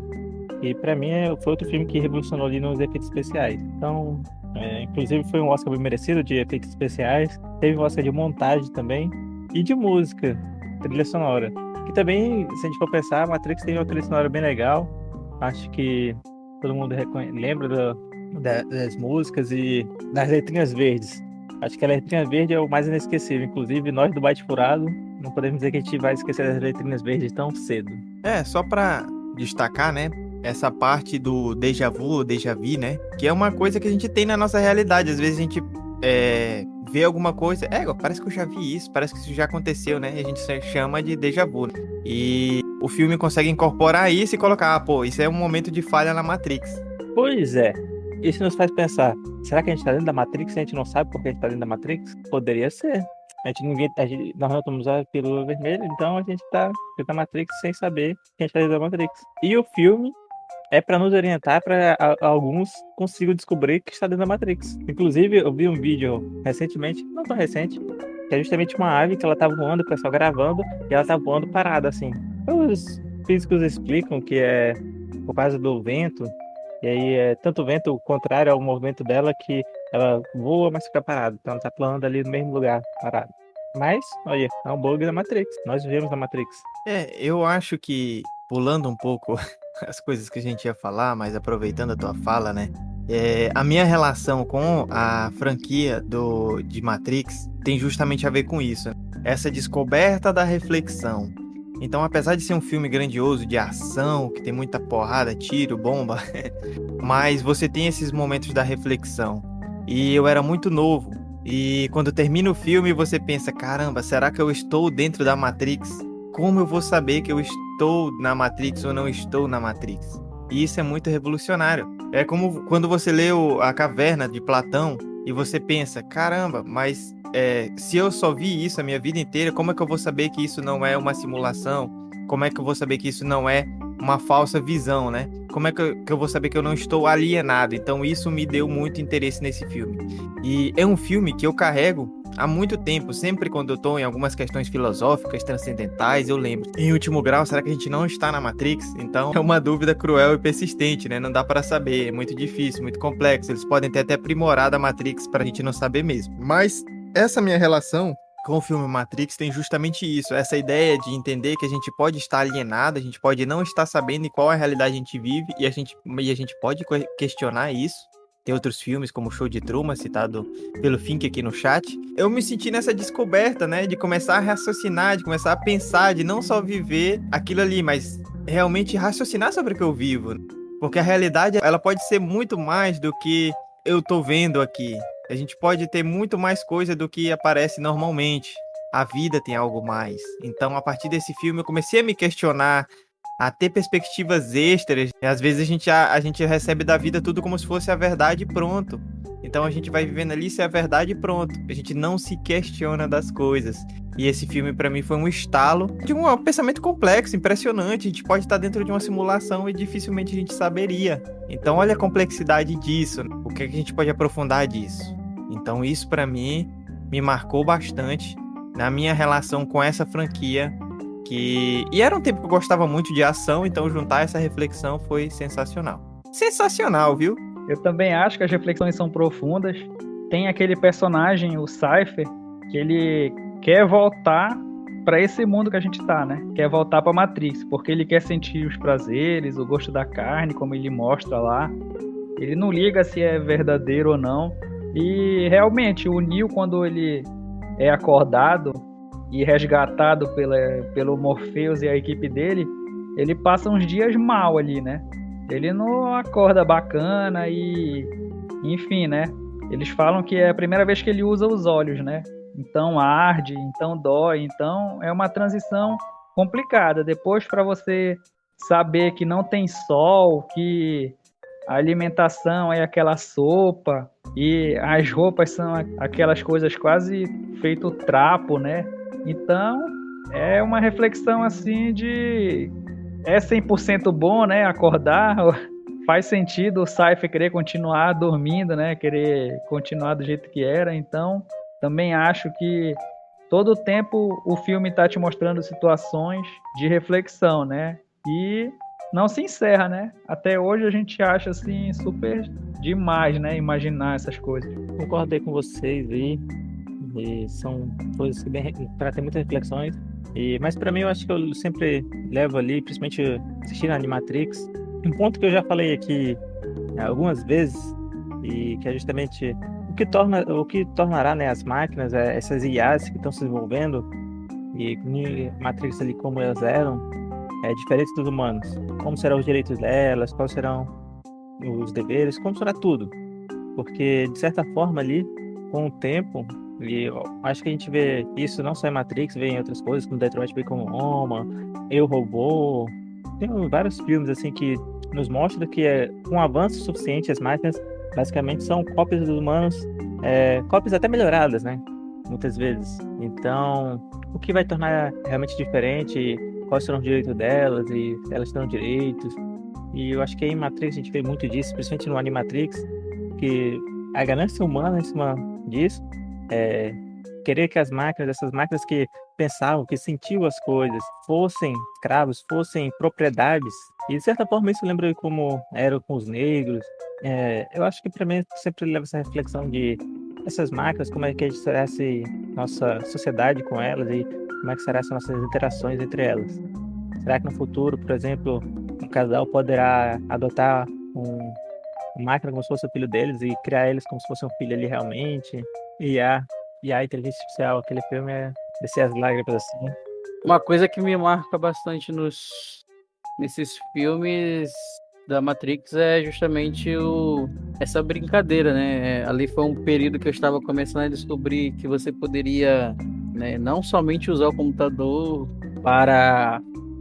K: E pra mim foi outro filme que revolucionou ali nos efeitos especiais. Então, inclusive foi um Oscar bem merecido de efeitos especiais. Teve um Oscar de montagem também. E de música, trilha sonora. Que também, se a gente for pensar, Matrix tem uma trilha sonora bem legal. Acho que todo mundo lembra das músicas e das letrinhas verdes. Acho que a letrinha verde é o mais inesquecível. Inclusive, nós do Byte Furado não podemos dizer que a gente vai esquecer das letrinhas verdes tão cedo.
A: Só pra destacar, né? Essa parte do déjà vu, déjà vu, né? Que é uma coisa que a gente tem na nossa realidade. Às vezes a gente vê alguma coisa, parece que eu já vi isso, parece que isso já aconteceu, né? E a gente chama de déjà vu. Né? E o filme consegue incorporar isso e colocar, isso é um momento de falha na Matrix.
K: Pois é. Isso nos faz pensar, será que a gente tá dentro da Matrix e a gente não sabe por que a gente tá dentro da Matrix? Poderia ser. Nós não estamos a pílula vermelha, então a gente tá dentro da Matrix sem saber que a gente tá dentro da Matrix. E o filme é para nos orientar, para alguns consigam descobrir que está dentro da Matrix. Inclusive, eu vi um vídeo recentemente, não tão recente, que é justamente uma ave que ela tá voando, o pessoal gravando, e ela tá voando parada, assim. Os físicos explicam que é por causa do vento, e aí é tanto vento contrário ao movimento dela que ela voa, mas fica parada. Então ela tá planando ali no mesmo lugar, parada. Mas, olha, é um bug da Matrix. Nós vivemos na Matrix.
A: Eu acho que, pulando um pouco as coisas que a gente ia falar, mas aproveitando a tua fala, né? A minha relação com a franquia de Matrix tem justamente a ver com isso. Essa descoberta da reflexão. Então, apesar de ser um filme grandioso, de ação, que tem muita porrada, tiro, bomba, mas você tem esses momentos da reflexão. E eu era muito novo. E quando termina o filme, você pensa, caramba, será que eu estou dentro da Matrix? Como eu vou saber que eu estou na Matrix ou não estou na Matrix? E isso é muito revolucionário. É como quando você lê A Caverna de Platão e você pensa, caramba, mas se eu só vi isso a minha vida inteira, como é que eu vou saber que isso não é uma simulação? Como é que eu vou saber que isso não é uma falsa visão, né? Como é que eu vou saber que eu não estou alienado? Então isso me deu muito interesse nesse filme. E é um filme que eu carrego há muito tempo, sempre quando eu estou em algumas questões filosóficas, transcendentais, eu lembro. Em último grau, será que a gente não está na Matrix? Então é uma dúvida cruel e persistente, né? Não dá para saber, é muito difícil, muito complexo. Eles podem ter até aprimorado a Matrix para a gente não saber mesmo. Mas essa minha relação com o filme Matrix tem justamente isso, essa ideia de entender que a gente pode estar alienado, a gente pode não estar sabendo em qual a realidade a gente vive, e a gente pode questionar isso. Tem outros filmes, como o Show de Truman, citado pelo Fink aqui no chat. Eu me senti nessa descoberta, né, de começar a raciocinar, de começar a pensar, de não só viver aquilo ali, mas realmente raciocinar sobre o que eu vivo. Porque a realidade, ela pode ser muito mais do que eu tô vendo aqui. A gente pode ter muito mais coisa do que aparece normalmente. A vida tem algo mais. Então, a partir desse filme, eu comecei a me questionar, a ter perspectivas extras. E às vezes a gente recebe da vida tudo como se fosse a verdade e pronto. Então a gente vai vivendo ali, se é verdade e pronto. A gente não se questiona das coisas. E esse filme pra mim foi um estalo de um pensamento complexo, impressionante. A gente pode estar dentro de uma simulação e dificilmente a gente saberia. Então olha a complexidade disso. O que a gente pode aprofundar disso? Então isso pra mim me marcou bastante na minha relação com essa franquia. E era um tempo que eu gostava muito de ação, então juntar essa reflexão foi sensacional. Sensacional, viu?
J: Eu também acho que as reflexões são profundas. Tem aquele personagem, o Cypher, que ele quer voltar para esse mundo que a gente tá, né? Quer voltar para Matrix, porque ele quer sentir os prazeres, o gosto da carne, como ele mostra lá. Ele não liga se é verdadeiro ou não. E realmente, o Neo, quando ele é acordado e resgatado pelo Morpheus e a equipe dele, ele passa uns dias mal ali, né? Ele não acorda bacana e... Enfim, né? Eles falam que é a primeira vez que ele usa os olhos, né? Então arde, então dói, então é uma transição complicada. Depois, para você saber que não tem sol, que a alimentação é aquela sopa e as roupas são aquelas coisas quase feito trapo, né? Então, é uma reflexão assim de... É 100% bom, né? Acordar, faz sentido o Cypher querer continuar dormindo, né? Querer continuar do jeito que era. Então, também acho que todo o tempo o filme está te mostrando situações de reflexão, né? E não se encerra, né? Até hoje a gente acha assim super demais, né? Imaginar essas coisas.
K: Concordei com vocês aí. E são coisas que trazem muitas reflexões. Mas para mim, eu acho que eu sempre levo ali, principalmente assistindo a Animatrix, um ponto que eu já falei aqui algumas vezes, e que é justamente o que tornará, né, as máquinas, essas IAs que estão se desenvolvendo, e Matrix ali como elas eram, diferentes dos humanos. Como serão os direitos delas, quais serão os deveres, como será tudo. Porque, de certa forma ali, com o tempo... E eu acho que a gente vê isso não só em Matrix, vê em outras coisas, como Detroit Become Human, Eu, Robô. Tem vários filmes assim que nos mostram que com um avanço suficiente as máquinas basicamente são cópias dos humanos, cópias até melhoradas, né? Muitas vezes. Então, o que vai tornar realmente diferente, quais serão os direitos delas e se elas terão direitos. E eu acho que em Matrix a gente vê muito disso, principalmente no Animatrix, que a ganância humana em cima disso, querer que as máquinas, essas máquinas que pensavam, que sentiam as coisas, fossem escravos, fossem propriedades. E de certa forma isso lembra como era com os negros. Eu acho que para mim sempre leva essa reflexão de essas máquinas, como é que será nossa sociedade com elas e como é que serão essas nossas interações entre elas. Será que no futuro, por exemplo, um casal poderá adotar uma máquina como se fosse o filho deles e criar eles como se fosse um filho ali realmente? E a inteligência artificial, aquele filme descer as lágrimas assim.
C: Uma coisa que me marca bastante nesses filmes da Matrix é justamente essa brincadeira, né? Ali foi um período que eu estava começando a descobrir que você poderia, né, não somente usar o computador para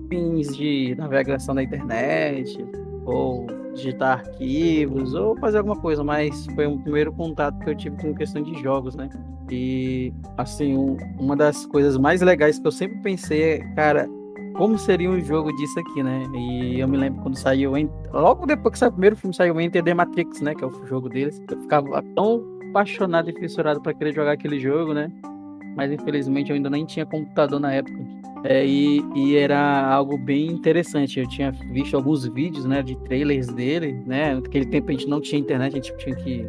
C: fins de navegação na internet, ou digitar arquivos, ou fazer alguma coisa, mas foi um primeiro contato que eu tive com questão de jogos, né? E, assim, uma das coisas mais legais que eu sempre pensei é, cara, como seria um jogo disso aqui, né? E eu me lembro quando saiu, logo depois que saiu o primeiro filme, saiu o Enter the Matrix, né? Que é o jogo deles. Eu ficava tão apaixonado e fissurado para querer jogar aquele jogo, né? Mas infelizmente eu ainda nem tinha computador na época. E era algo bem interessante. Eu tinha visto alguns vídeos, né, de trailers dele, né? Naquele tempo a gente não tinha internet, a gente tinha que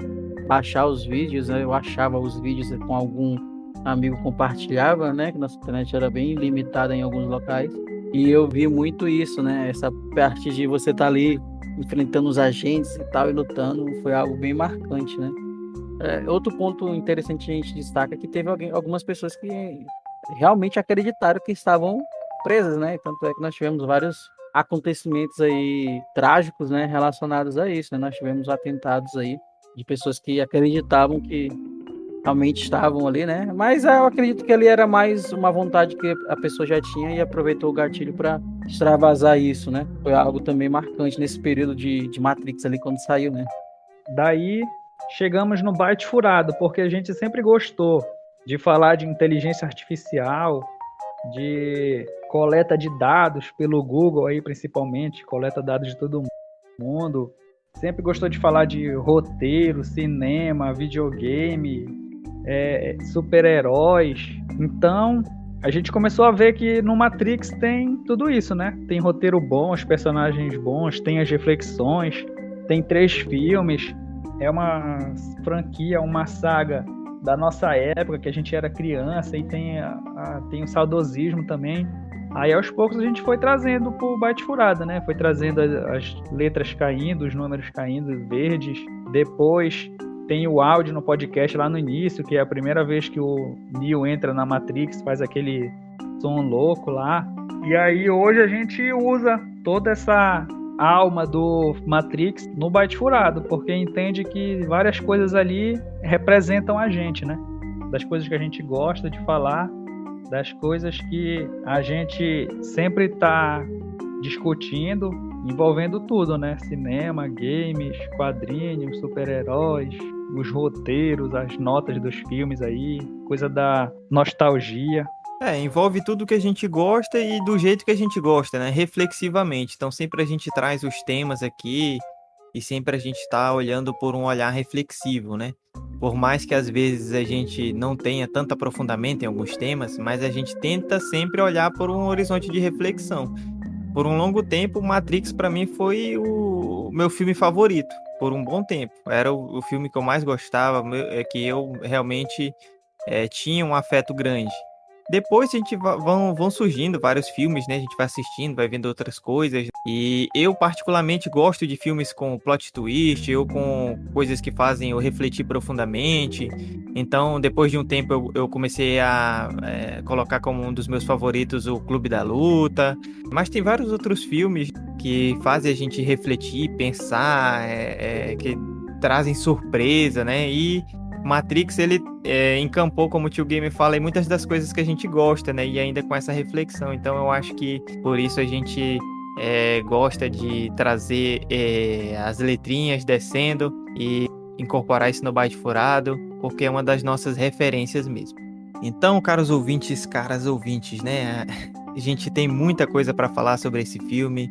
C: baixar os vídeos, né? Eu achava os vídeos com algum amigo, compartilhava, né? Que nossa internet era bem limitada em alguns locais. E eu vi muito isso, né? Essa parte de você estar ali enfrentando os agentes e tal, e lutando, foi algo bem marcante, né? Outro ponto interessante que a gente destaca é que teve algumas pessoas que realmente acreditaram que estavam presas, né? Tanto é que nós tivemos vários acontecimentos aí trágicos, né, relacionados a isso, né? Nós tivemos atentados aí de pessoas que acreditavam que realmente estavam ali, né? Mas eu acredito que ali era mais uma vontade que a pessoa já tinha e aproveitou o gatilho para extravasar isso, né? Foi algo também marcante nesse período de Matrix ali quando saiu, né?
J: Daí chegamos no Byte Furado, porque a gente sempre gostou de falar de inteligência artificial, de coleta de dados pelo Google aí, principalmente, coleta dados de todo mundo. Sempre gostou de falar de roteiro, cinema, videogame, super-heróis. Então, a gente começou a ver que no Matrix tem tudo isso, né? Tem roteiro bom, os personagens bons, tem as reflexões, tem 3 filmes. É uma franquia, uma saga da nossa época, que a gente era criança, e tem o saudosismo também. Aí, aos poucos, a gente foi trazendo pro Byte Furado, né? Foi trazendo as letras caindo, os números caindo, verdes. Depois tem o áudio no podcast lá no início, que é a primeira vez que o Neo entra na Matrix, faz aquele som louco lá. E aí, hoje, a gente usa toda essa alma do Matrix no Byte Furado, porque entende que várias coisas ali representam a gente, né? Das coisas que a gente gosta de falar, das coisas que a gente sempre está discutindo, envolvendo tudo, né? Cinema, games, quadrinhos, super-heróis, os roteiros, as notas dos filmes aí, coisa da nostalgia.
A: Envolve tudo que a gente gosta e do jeito que a gente gosta, né? Reflexivamente. Então sempre a gente traz os temas aqui e sempre a gente está olhando por um olhar reflexivo, né? Por mais que às vezes a gente não tenha tanto aprofundamento em alguns temas, mas a gente tenta sempre olhar por um horizonte de reflexão. Por um longo tempo, Matrix para mim foi o meu filme favorito, por um bom tempo. Era o filme que eu mais gostava, que eu realmente tinha um afeto grande. Depois a gente vão surgindo vários filmes, né? A gente vai assistindo, vai vendo outras coisas. E eu particularmente gosto de filmes com plot twist, ou com coisas que fazem eu refletir profundamente. Então, depois de um tempo, eu comecei a colocar como um dos meus favoritos o Clube da Luta. Mas tem vários outros filmes que fazem a gente refletir, pensar, que trazem surpresa, né? E Matrix, ele encampou, como o Tio Gamer fala, em muitas das coisas que a gente gosta, né? E ainda com essa reflexão. Então eu acho que por isso a gente gosta de trazer as letrinhas descendo e incorporar isso no Byte Furado, porque é uma das nossas referências mesmo. Então, caros ouvintes, caras ouvintes, né? A gente tem muita coisa para falar sobre esse filme.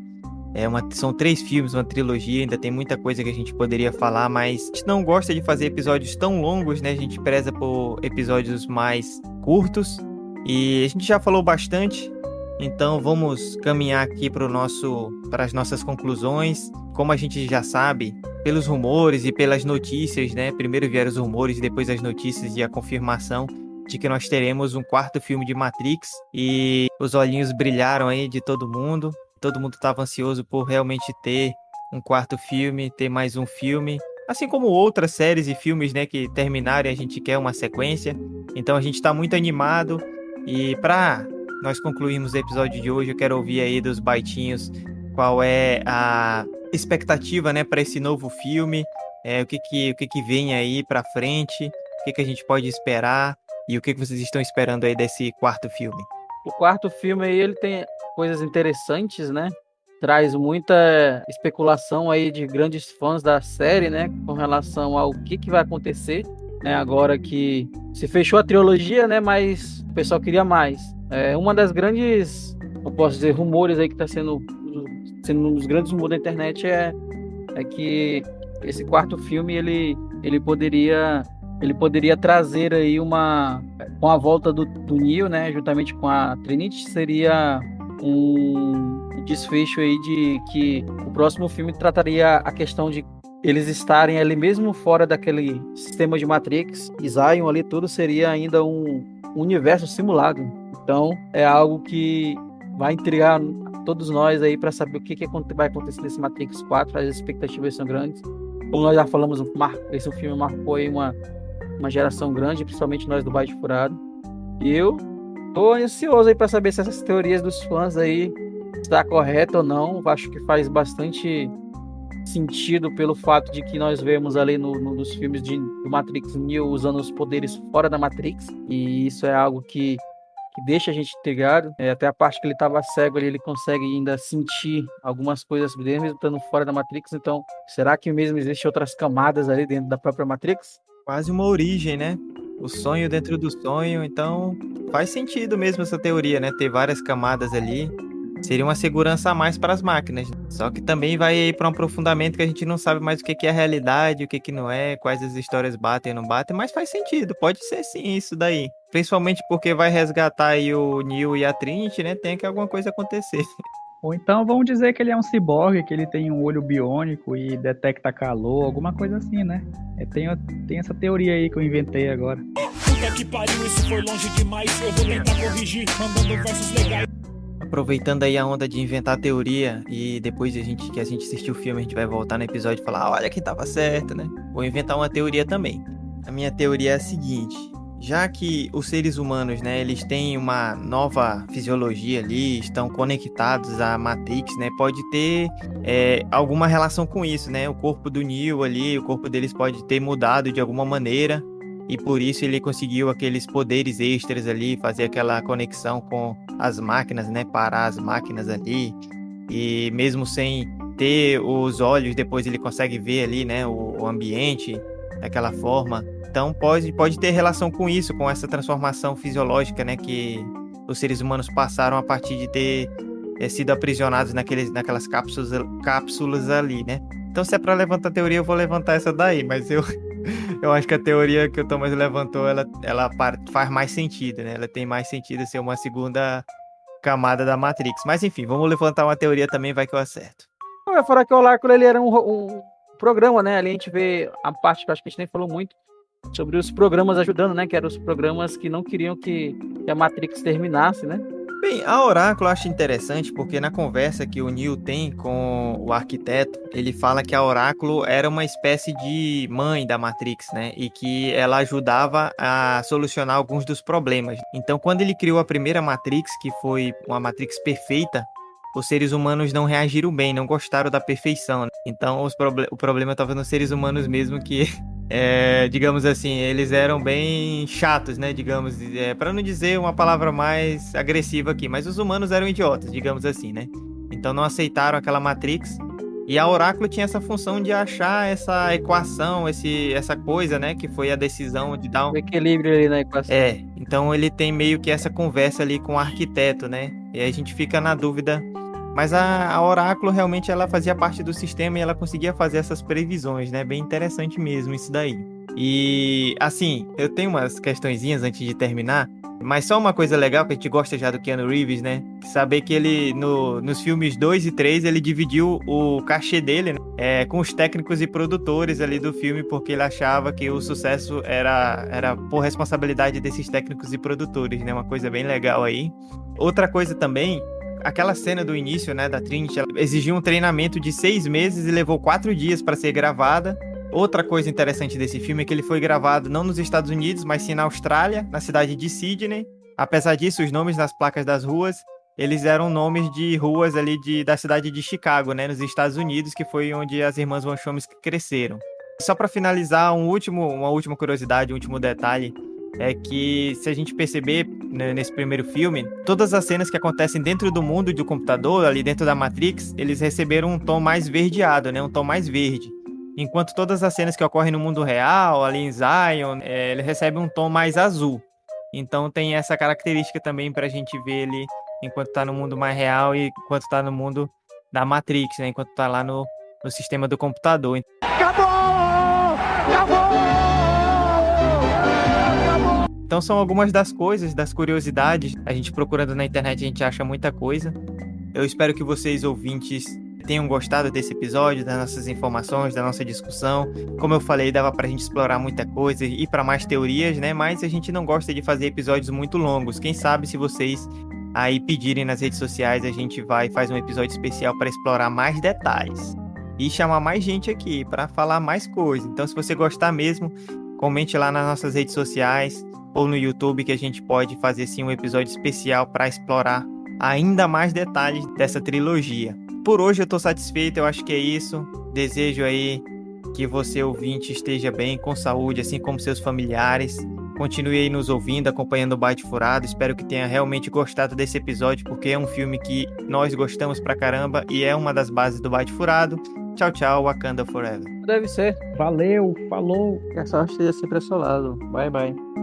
A: São 3 filmes, uma trilogia, ainda tem muita coisa que a gente poderia falar, mas a gente não gosta de fazer episódios tão longos, né? A gente preza por episódios mais curtos e a gente já falou bastante, então vamos caminhar aqui para as nossas conclusões. Como a gente já sabe, pelos rumores e pelas notícias, né? Primeiro vieram os rumores, depois as notícias e a confirmação de que nós teremos um 4º filme de Matrix, e os olhinhos brilharam aí de todo mundo. Todo mundo estava ansioso por realmente ter um 4º filme, ter mais um filme. Assim como outras séries e filmes, né, que terminarem, a gente quer uma sequência. Então a gente está muito animado. E para nós concluirmos o episódio de hoje, eu quero ouvir aí dos baitinhos qual é a expectativa, né, para esse novo filme. O que vem aí para frente, o que a gente pode esperar e o que vocês estão esperando aí desse 4º filme.
C: O 4º filme aí, ele tem coisas interessantes, né? Traz muita especulação aí de grandes fãs da série, né? Com relação ao que vai acontecer, né? Agora que se fechou a trilogia, né? Mas o pessoal queria mais. Uma das grandes, eu posso dizer, rumores aí que está sendo um dos grandes rumores da internet é que esse 4º filme ele poderia trazer aí com a volta do Neo, né? Juntamente com a Trinity, seria um desfecho aí de que o próximo filme trataria a questão de eles estarem ali mesmo fora daquele sistema de Matrix, e Zion ali, tudo seria ainda um universo simulado. Então é algo que vai intrigar todos nós aí para saber o que vai acontecer nesse Matrix 4. As expectativas são grandes. Como nós já falamos, esse filme marcou aí uma geração grande, principalmente nós do Byte Furado. E eu tô ansioso aí para saber se essas teorias dos fãs aí está correta ou não. Acho que faz bastante sentido pelo fato de que nós vemos ali nos filmes do Matrix Neo usando os poderes fora da Matrix, e isso é algo que que deixa a gente intrigado. Até a parte que ele estava cego ali, ele consegue ainda sentir algumas coisas mesmo estando fora da Matrix. Então, será que mesmo existem outras camadas ali dentro da própria Matrix?
A: Quase uma origem, né? O sonho dentro do sonho. Então, faz sentido mesmo essa teoria, né? Ter várias camadas ali. Seria uma segurança a mais para as máquinas. Só que também vai aí para um aprofundamento que a gente não sabe mais o que é a realidade, o que não é, quais as histórias batem ou não batem, mas faz sentido, pode ser sim isso daí. Principalmente porque vai resgatar aí o Neo e a Trinity, né? Tem que alguma coisa acontecer.
J: Ou então vamos dizer que ele é um ciborgue, que ele tem um olho biônico e detecta calor, alguma coisa assim, né? Tem essa teoria aí que eu inventei agora.
B: Puta que pariu, isso foi longe demais. Eu vou tentar corrigir, mandando versos legais.
A: Aproveitando aí a onda de inventar teoria e depois que a gente assistir o filme, a gente vai voltar no episódio e falar, olha que tava certo, né? Vou inventar uma teoria também. A minha teoria é a seguinte, já que os seres humanos, né, eles têm uma nova fisiologia ali, estão conectados à Matrix, né? Pode ter alguma relação com isso, né? O corpo do Neo ali, o corpo deles pode ter mudado de alguma maneira. E por isso ele conseguiu aqueles poderes extras ali, fazer aquela conexão com as máquinas, né? Parar as máquinas ali. E mesmo sem ter os olhos, depois ele consegue ver ali, né? O ambiente daquela forma. Então pode ter relação com isso, com essa transformação fisiológica, né? Que os seres humanos passaram a partir de ter sido aprisionados naquelas cápsulas ali, né? Então se é para levantar a teoria, eu vou levantar essa daí, mas eu acho que a teoria que o Thomas levantou, ela faz mais sentido, né? Ela tem mais sentido ser uma segunda camada da Matrix. Mas enfim, vamos levantar uma teoria também, vai que eu acerto.
C: Eu ia falar que o Oráculo ele era um programa, né? Ali a gente vê a parte que eu acho que a gente nem falou muito sobre os programas ajudando, né? Que eram os programas que não queriam que a Matrix terminasse, né?
A: Bem, a Oráculo eu acho interessante porque na conversa que o Neo tem com o arquiteto, ele fala que a Oráculo era uma espécie de mãe da Matrix, né? E que ela ajudava a solucionar alguns dos problemas. Então, quando ele criou a primeira Matrix, que foi uma Matrix perfeita, os seres humanos não reagiram bem, não gostaram da perfeição. Né? Então, o problema estava nos seres humanos mesmo que... digamos assim, eles eram bem chatos, né, digamos, para não dizer uma palavra mais agressiva aqui, mas os humanos eram idiotas, digamos assim, né, então não aceitaram aquela Matrix, e a Oráculo tinha essa função de achar essa equação, essa coisa, né, que foi a decisão de dar um
C: equilíbrio ali na equação.
A: Então ele tem meio que essa conversa ali com o arquiteto, né, e aí a gente fica na dúvida. Mas a Oráculo realmente ela fazia parte do sistema e ela conseguia fazer essas previsões, né? Bem interessante mesmo isso daí. E, assim, eu tenho umas questõezinhas antes de terminar, mas só uma coisa legal que a gente gosta já do Keanu Reeves, né? Saber que ele, nos filmes 2 e 3, ele dividiu o cachê dele, né? Com os técnicos e produtores ali do filme, porque ele achava que o sucesso era por responsabilidade desses técnicos e produtores, né? Uma coisa bem legal aí. Outra coisa também... Aquela cena do início, né, da Trinity, ela exigiu um treinamento de 6 meses e levou 4 dias para ser gravada. Outra coisa interessante desse filme é que ele foi gravado não nos Estados Unidos, mas sim na Austrália, na cidade de Sydney. Apesar disso, os nomes nas placas das ruas, eles eram nomes de ruas ali da cidade de Chicago, né, nos Estados Unidos, que foi onde as irmãs Wachowski cresceram. Só para finalizar, uma última curiosidade, um último detalhe, é que se a gente perceber nesse primeiro filme, todas as cenas que acontecem dentro do mundo do computador, ali dentro da Matrix, eles receberam um tom mais verdeado, né? Um tom mais verde. Enquanto todas as cenas que ocorrem no mundo real, ali em Zion, ele recebe um tom mais azul. Então tem essa característica também pra gente ver ele enquanto tá no mundo mais real e enquanto tá no mundo da Matrix, né? Enquanto tá lá no sistema do computador.
E: Acabou! Acabou!
A: Então são algumas das coisas, das curiosidades. A gente procurando na internet, a gente acha muita coisa. Eu espero que vocês, ouvintes, tenham gostado desse episódio, das nossas informações, da nossa discussão. Como eu falei, dava pra gente explorar muita coisa e ir pra mais teorias, né? Mas a gente não gosta de fazer episódios muito longos. Quem sabe se vocês aí pedirem nas redes sociais, a gente faz um episódio especial para explorar mais detalhes. E chamar mais gente aqui para falar mais coisas. Então se você gostar mesmo, comente lá nas nossas redes sociais ou no YouTube que a gente pode fazer sim um episódio especial para explorar ainda mais detalhes dessa trilogia. Por hoje eu tô satisfeito, eu acho que é isso. Desejo aí que você, ouvinte, esteja bem, com saúde, assim como seus familiares. Continue aí nos ouvindo, acompanhando o Bate Furado. Espero que tenha realmente gostado desse episódio, porque é um filme que nós gostamos pra caramba e é uma das bases do Bate Furado. Tchau, tchau, Wakanda Forever.
C: Deve ser.
J: Valeu, falou.
K: Que a sorte esteja sempre ao seu lado. Bye, bye.